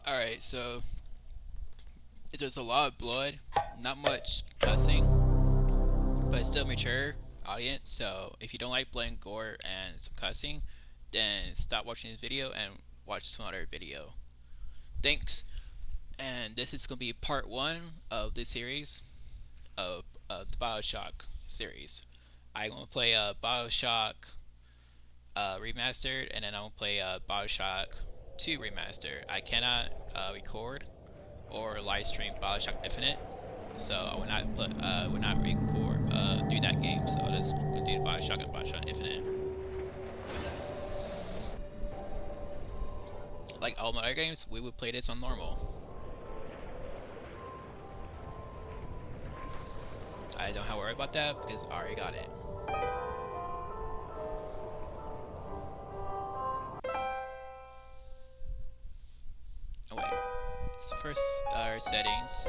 Alright, so there's a lot of blood, not much cussing, but it's still mature audience. So if you don't like blood and gore and some cussing, then stop watching this video and watch some other video. Thanks. And this is gonna be part one of this series of the Bioshock series. I'm gonna play Bioshock remastered, and then I'm gonna play Bioshock 2 remastered. I cannot record or live stream Bioshock Infinite, so I will not record do that game. So let's do Bioshock and Bioshock Infinite. Like all my other games, we would play this on normal. I don't have to worry about that because I already got it. Oh wait, it's first settings,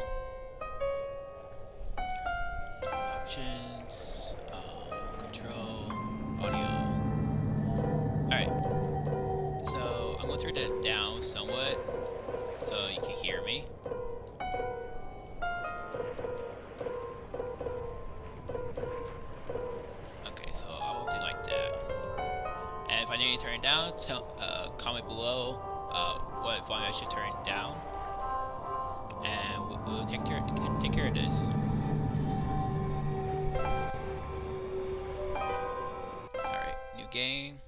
options, control, audio. Alright, so I'm going to turn that down somewhat so you can hear me. Okay, so I will do like that. And if I need to turn it down, comment below what volume I should turn it down, and we'll take care of this. Alright, new game.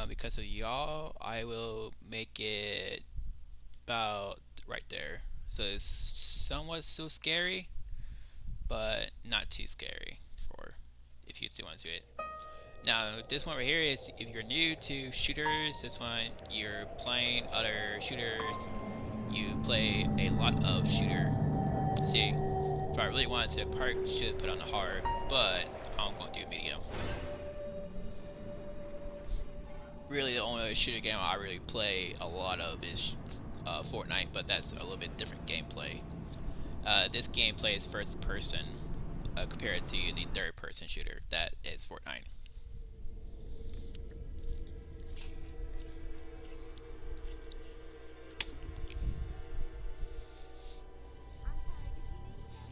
Because of y'all, I will make it about right there. So it's somewhat still scary, but not too scary for if you still want to do it. Now, this one right here is if you're new to shooters, this one you're playing other shooters, you play a lot of shooter. See, if I really wanted to, I should put on the hard, but I'm going to do medium. Really, the only shooter game I really play a lot of is Fortnite, but that's a little bit different gameplay. This gameplay is first person compared to the third person shooter that is Fortnite.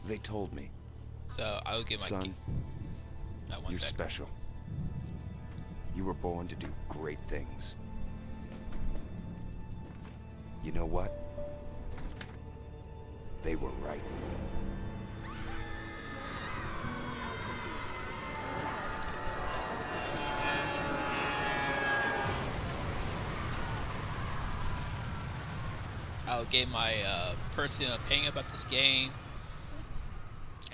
They told me. So I will give my son, you're second. special. You were born to do great things. You know what? They were right. I'll give my personal opinion about this game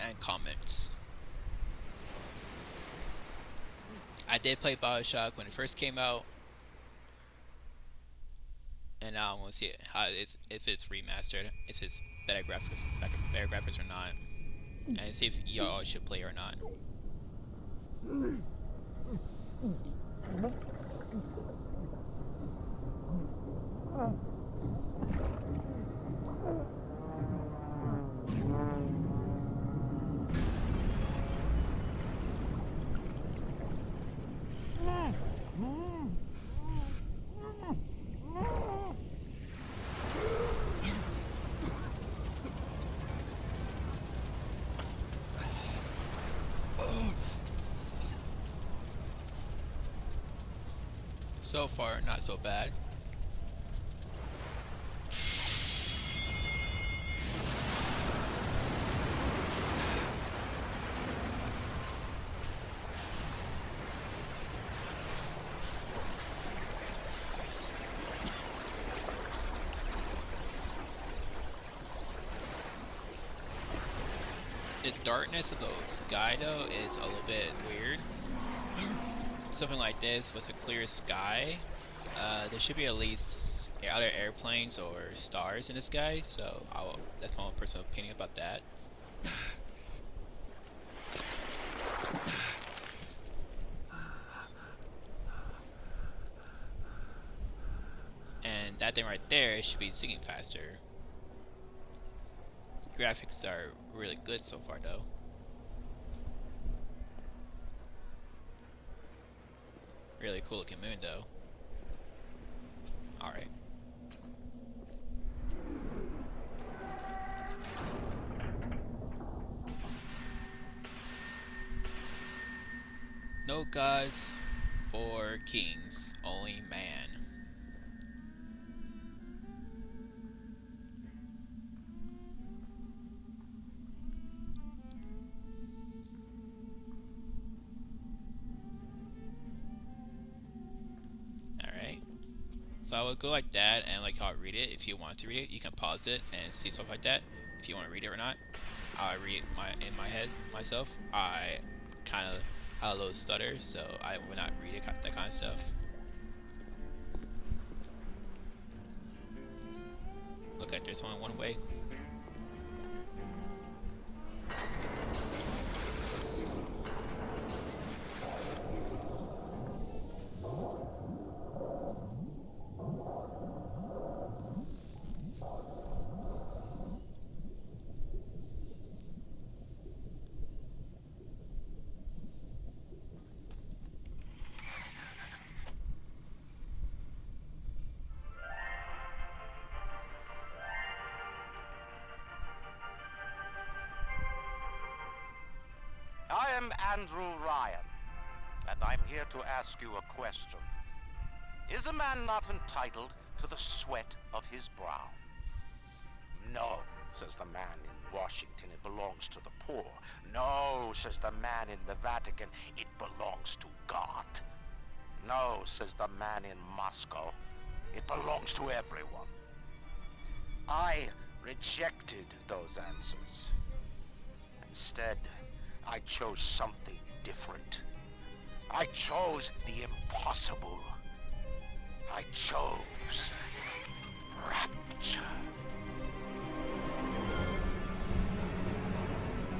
and comments. I did play Bioshock when it first came out, and now I want to see it, how it's if it's remastered, if it's better graphics or not, and see if y'all should play or not. So far, not so bad. The darkness of the sky, though, is a little bit weird. Something like this with a clear sky, there should be at least other airplanes or stars in the sky, so that's my own personal opinion about that. And that thing right there should be singing faster. Graphics are really good so far, though. Really cool looking moon, though. Alright. No gods or kings, only man. Alright. So I will go like that, and like I'll read it. If you want to read it, you can pause it and see stuff like that. If you want to read it or not, I'll read it in my head myself. I kind of had a little stutter, so I would not read it, that kind of stuff. Look at there's only one way. I am Andrew Ryan, and I'm here to ask you a question. Is a man not entitled to the sweat of his brow? No, says the man in Washington, it belongs to the poor. No, says the man in the Vatican, it belongs to God. No, says the man in Moscow, it belongs to everyone. I rejected those answers. Instead, I chose something different. I chose the impossible. I chose rapture.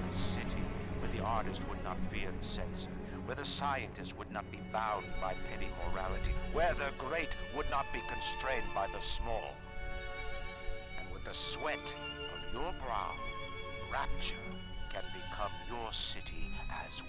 A city where the artist would not fear the censor, where the scientist would not be bound by petty morality, where the great would not be constrained by the small. And with the sweat of your brow, rapture can become your city as well.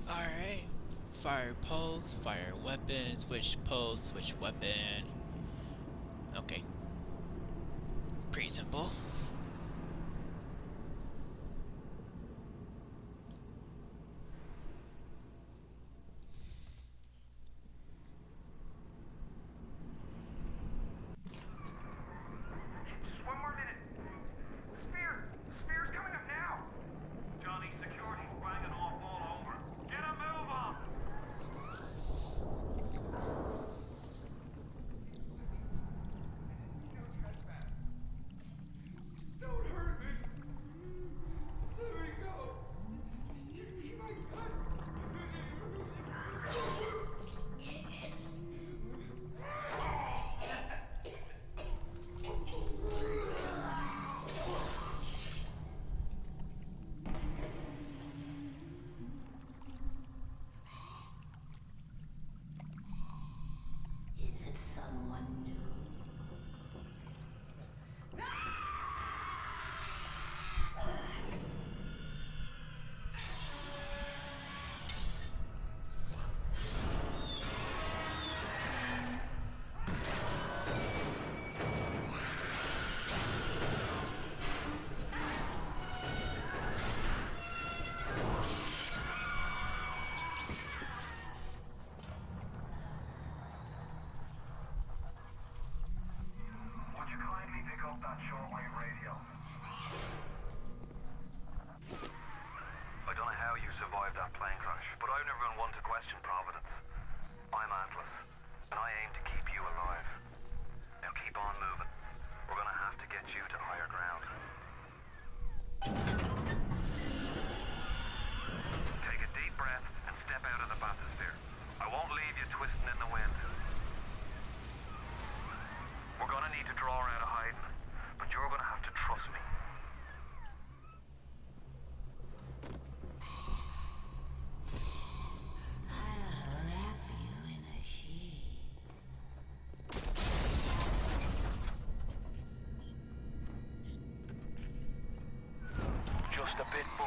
Alright. Fire pulse, fire weapon, switch pulse, switch weapon. Okay. Pretty simple.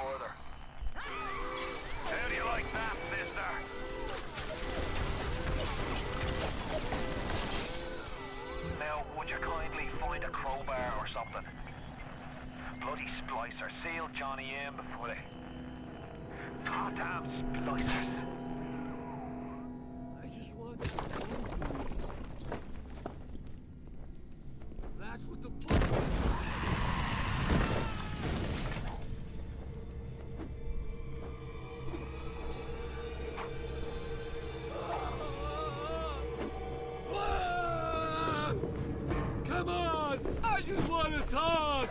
further. How do you like that, sister? Now, would you kindly find a crowbar or something? Bloody splicer. Seal Johnny in before they... Goddamn splicers. I just want to talk to you. That's what the book is. Come on! I just want to talk!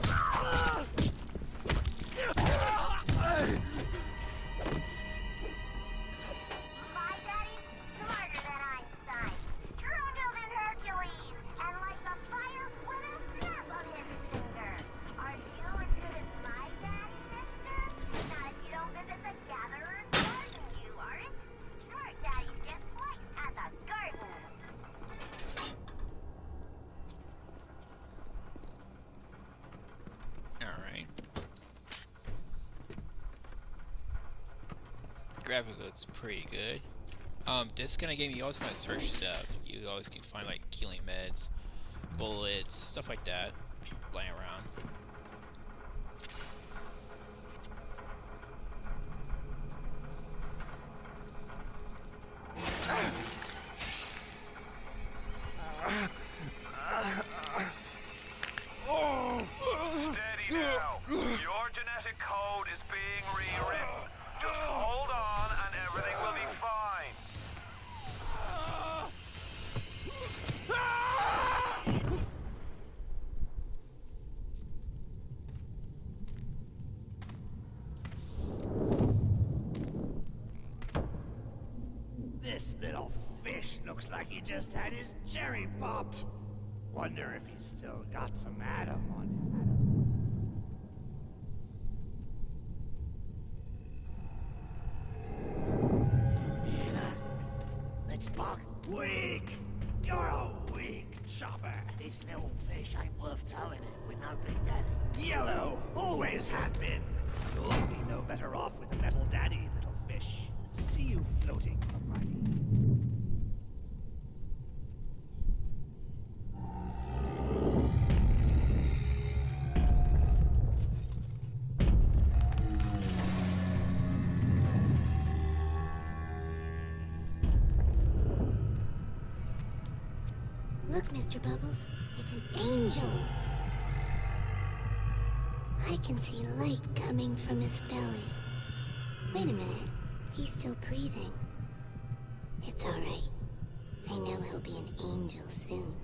My daddy's smarter than Einstein, stronger than Hercules, and lights a fire with a snap of his finger. Are you as good as my daddy, mister? Not if you don't visit the Gatherer's Garden, you aren't. Smart daddies get sliced at the garden. Alright. Graphic looks pretty good. This kind of game, you always kind of search stuff. You always can find like healing meds, bullets, stuff like that, laying around. Steady now. Your genetic code is being rewritten. Just hold on and everything will be fine. This little fish looks like he just had his cherry popped. Wonder if he's still got some Adam on him. Let's buck. Weak! You're a weak chopper. This little fish ain't worth towing it with no big daddy. Yellow! Always have been. You'll be no better off with a metal daddy, little fish. See you floating, buddy. Look, Mr. Bubbles, it's an angel. I can see light coming from his belly. Wait a minute, he's still breathing. It's all right. I know he'll be an angel soon.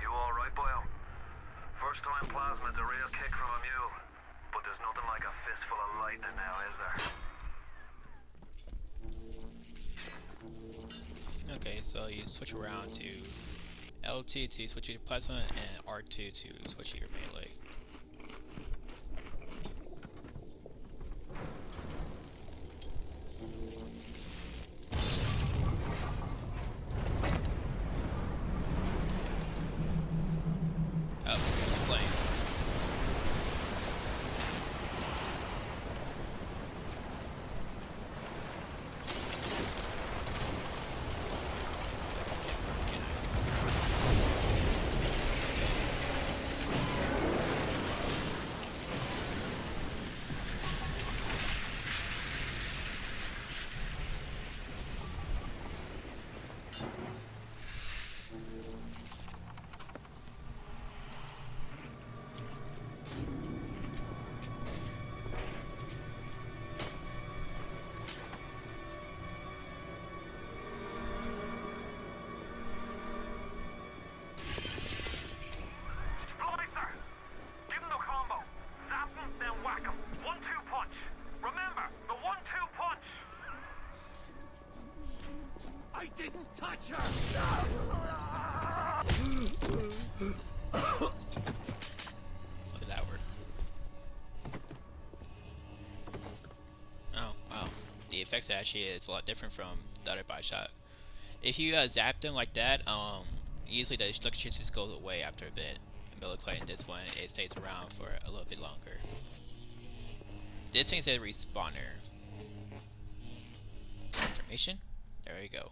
You alright, boyo? First time plasma's a real kick from a mule. But there's nothing like a fistful of lightning now, is there? Okay, so you switch around to LT to switch to plasma and R2 to switch to your melee. Oh, it's playing. Splicer! Give him the combo. Zap him, then whack him. 1-2 punch. Remember, the 1-2 punch. I didn't touch her! Look at that word. Oh, wow. The effect effects actually is a lot different from the other Bioshock. If you zap them like that, usually the electricity just goes away after a bit. But look like in this one, it stays around for a little bit longer. This thing's a respawner. Information? There we go.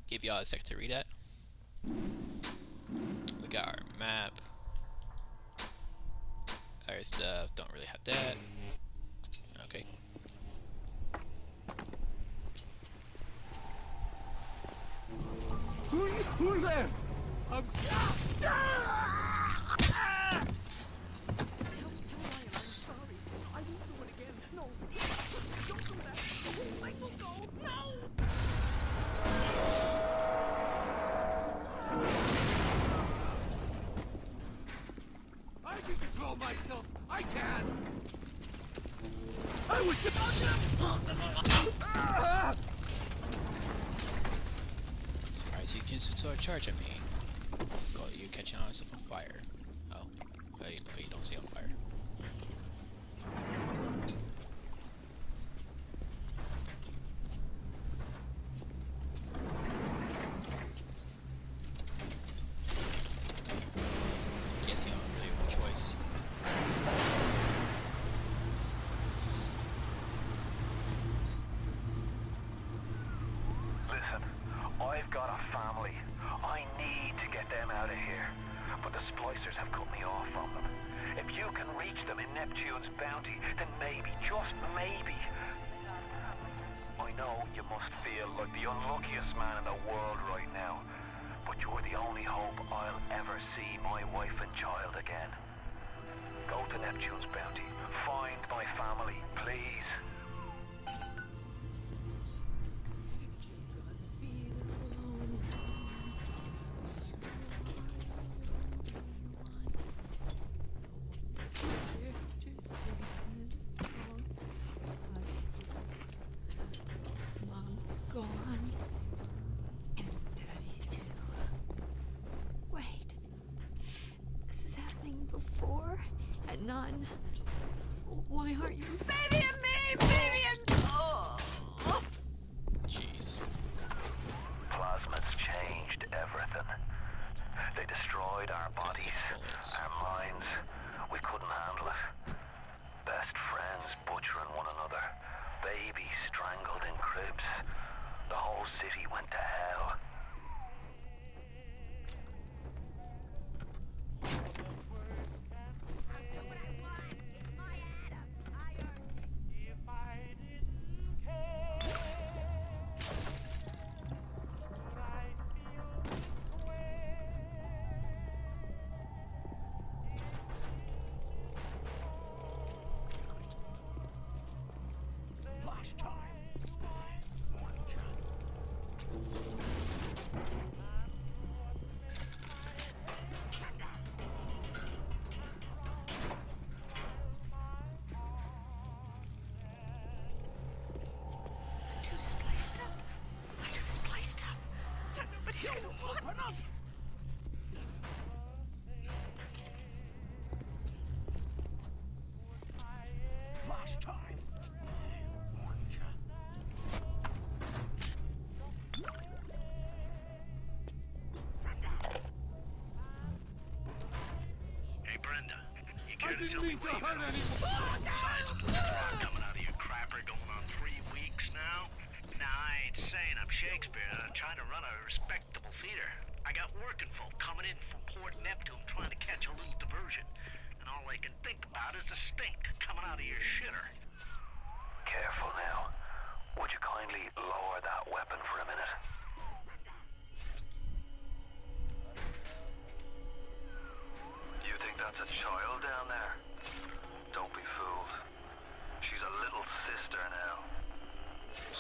Give y'all a sec to read that. We got our map. Our stuff, don't really have that. Okay. Who's there? I'm... I can control myself. I can. I was just... Surprised you can still charge at me. So you catching on yourself on fire. Oh, okay, you don't see on fire. Guess you don't really have a choice. Listen, I've got a family. I need to get them out of here. But the splicers have cut me off from them. If you can reach them in Neptune's bounty, then maybe, just maybe... I know you must feel like the unluckiest man in the world right now. But you're the only hope I'll ever see my wife and child again. Go to Neptune's bounty. Find my family, please. Mom's gone. And Daddy too. Wait. This is happening before and none. Why aren't you? Baby and me! Baby and... Oh. Jeez. Plasmids changed everything. They destroyed our Got bodies, 6 bullets. our minds. We couldn't handle it. Best friends butchering one another. Babies strangled in cribs. The whole city went to hell. Last time. One shot. I'm too spliced up. I'm too spliced up. Nobody's gonna want me. Last time. One shot. Hey, Brenda. You I care to didn't tell me mean to where you hurt got anyone. sizable straw coming out of your crapper going on 3 weeks now? Nah, I ain't saying I'm Shakespeare. I'm trying to run a respectable theater. I got working folk coming in from Port Neptune trying to catch a little diversion. And all I can think about is the stink coming out of your shitter. Careful now. Would you kindly lower that weapon for a minute? You think that's a child down there? Don't be fooled. She's a little sister now.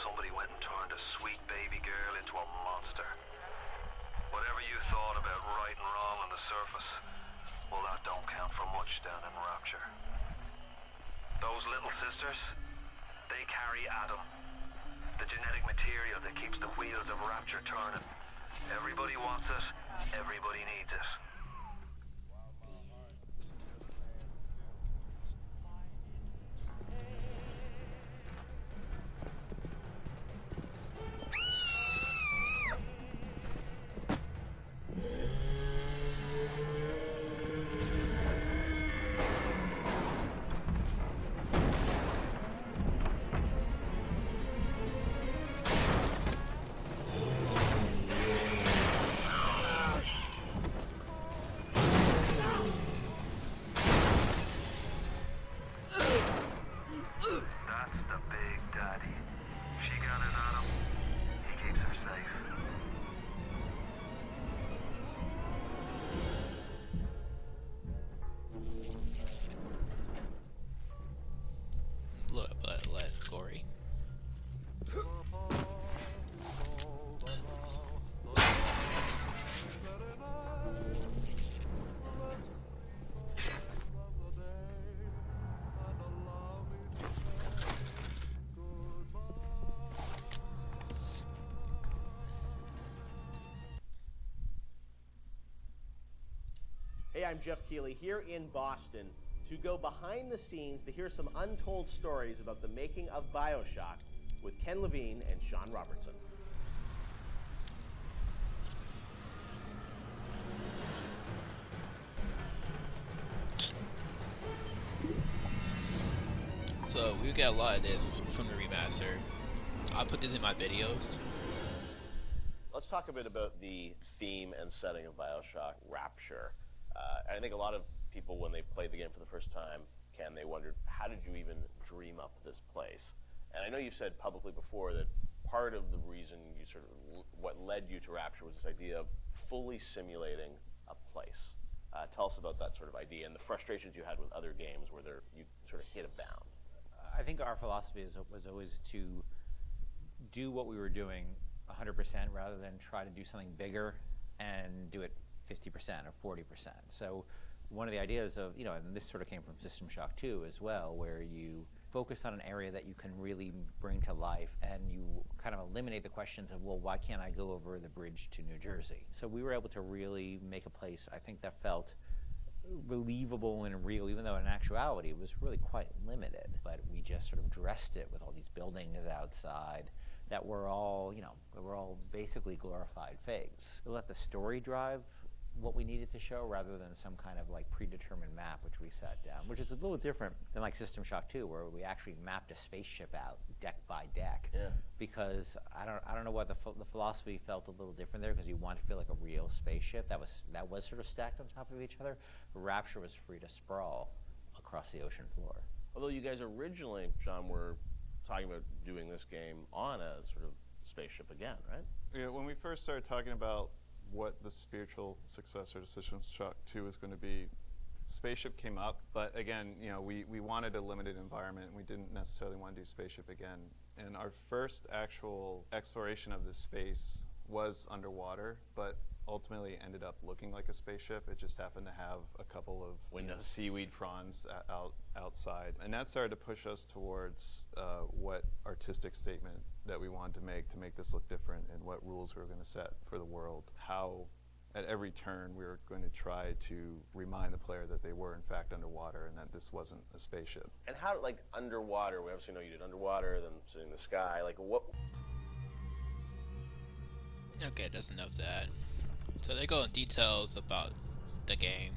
Somebody went and turned a sweet baby girl into a monster. Whatever you thought about right and wrong on the surface, well, that don't count for much down in Rapture. Those little sisters, they carry Adam, the genetic material that keeps the wheels of Rapture turning. Everybody wants it, everybody needs it. Hey, I'm Jeff Keighley here in Boston to go behind the scenes to hear some untold stories about the making of Bioshock with Ken Levine and Sean Robertson. So we get a lot of this from the remaster. I'll put this in my videos. Let's talk a bit about the theme and setting of Bioshock, Rapture. I think a lot of people, when they played the game for the first time, Ken, they wondered, how did you even dream up this place? And I know you said publicly before that part of the reason you sort of, what led you to Rapture was this idea of fully simulating a place. Tell us about that sort of idea and the frustrations you had with other games where you sort of hit a bound. I think our philosophy was always to do what we were doing 100% rather than try to do something bigger and do it 50% or 40%. So one of the ideas of, and this sort of came from System Shock 2 as well, where you focus on an area that you can really bring to life and you kind of eliminate the questions of, well, why can't I go over the bridge to New Jersey? So we were able to really make a place, I think, that felt believable and real, even though in actuality it was really quite limited. But we just sort of dressed it with all these buildings outside that were all, were all basically glorified fakes. We let the story drive what we needed to show rather than some kind of like predetermined map which we sat down, which is a little different than like System Shock 2, where we actually mapped a spaceship out deck by deck. Yeah. Because I don't know what the philosophy felt a little different there, because you want to feel like a real spaceship that was sort of stacked on top of each other. Rapture was free to sprawl across the ocean floor. Although you guys originally, John, were talking about doing this game on a sort of spaceship again, right? Yeah, when we first started talking about what the spiritual successor to System Shock 2 was going to be, Spaceship came up, but again, we wanted a limited environment, and we didn't necessarily want to do Spaceship again. And our first actual exploration of this space was underwater, but ultimately ended up looking like a spaceship. It just happened to have a couple of seaweed fronds outside. And that started to push us towards what artistic statement that we wanted to make this look different, and what rules we were going to set for the world. How at every turn we were going to try to remind the player that they were in fact underwater and that this wasn't a spaceship. And how, like, underwater, we obviously know you did underwater, then sitting in the sky, like what? Okay, that's enough of that. So they go in details about the game.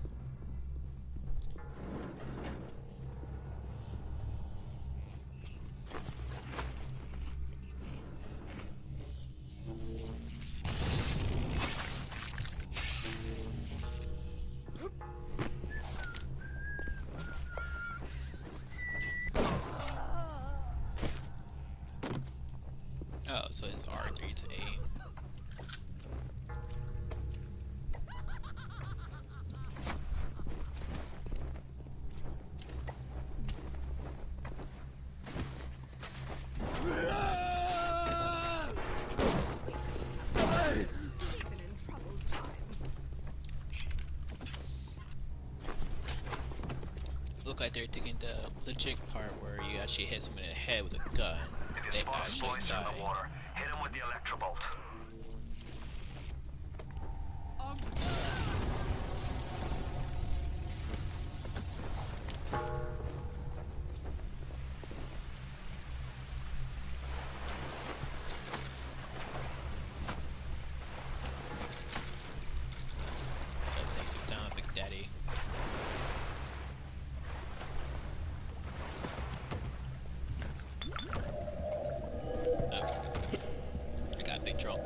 Oh, so it's R3 to 8. Look like they're taking the legit part where you actually hit someone in the head with a gun. They actually die. Underwater. Hit him with the electrobolt. They took down Big Daddy. I got a big drunk.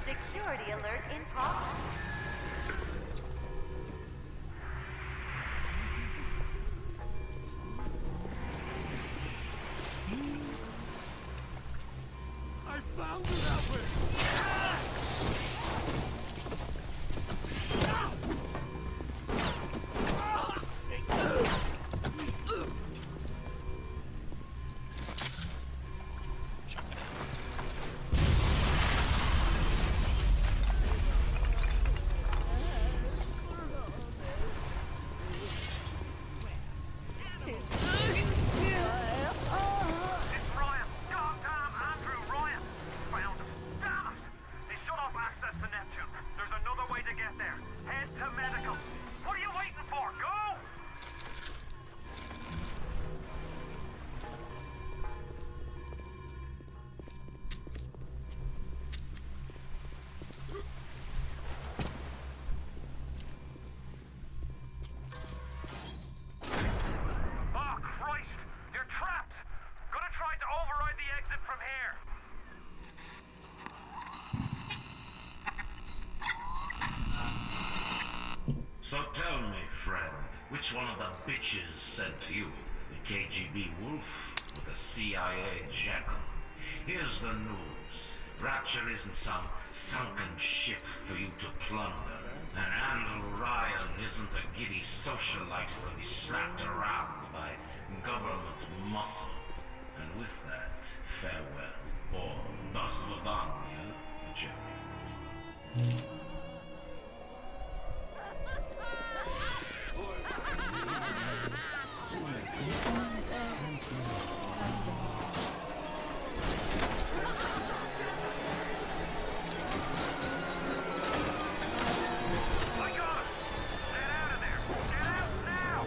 Security alert in progress. I found it, Albert! Shotgun. Get to medical. What are you waiting for? Go! Oh, Christ! You're trapped! Gonna try to override the exit from here. So tell me, friend, which one of the bitches said to you, the KGB wolf or the CIA jackal? Here's the news. Rapture isn't some sunken ship for you to plunder. And Andrew Ryan isn't a giddy socialite to be slapped around by government muscle. And with that, farewell, or До свидания, Jerry. I got him! Get out of there! Get out now!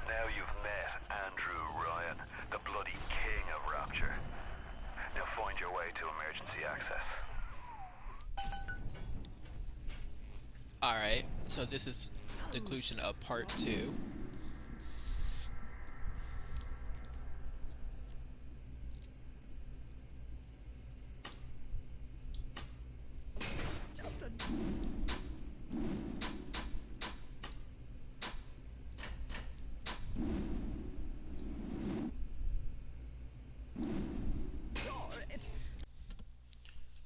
Now you've met Andrew Ryan, the bloody king of Rapture. Now find your way to emergency access. Alright, so this is the conclusion of part 2.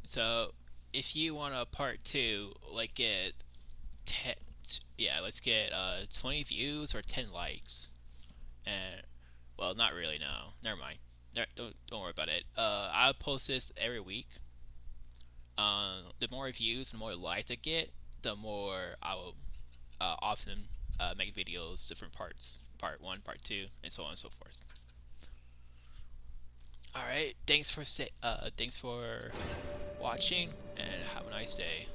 So, if you want a part 2, like get 10, yeah, let's get 20 views or 10 likes. And, well, not really, no. Never mind. Don't worry about it. I'll post this every week. The more views and more likes I get, the more I will often make videos, different parts. Part 1, part 2, and so on and so forth. Alright, thanks for watching, and have a nice day.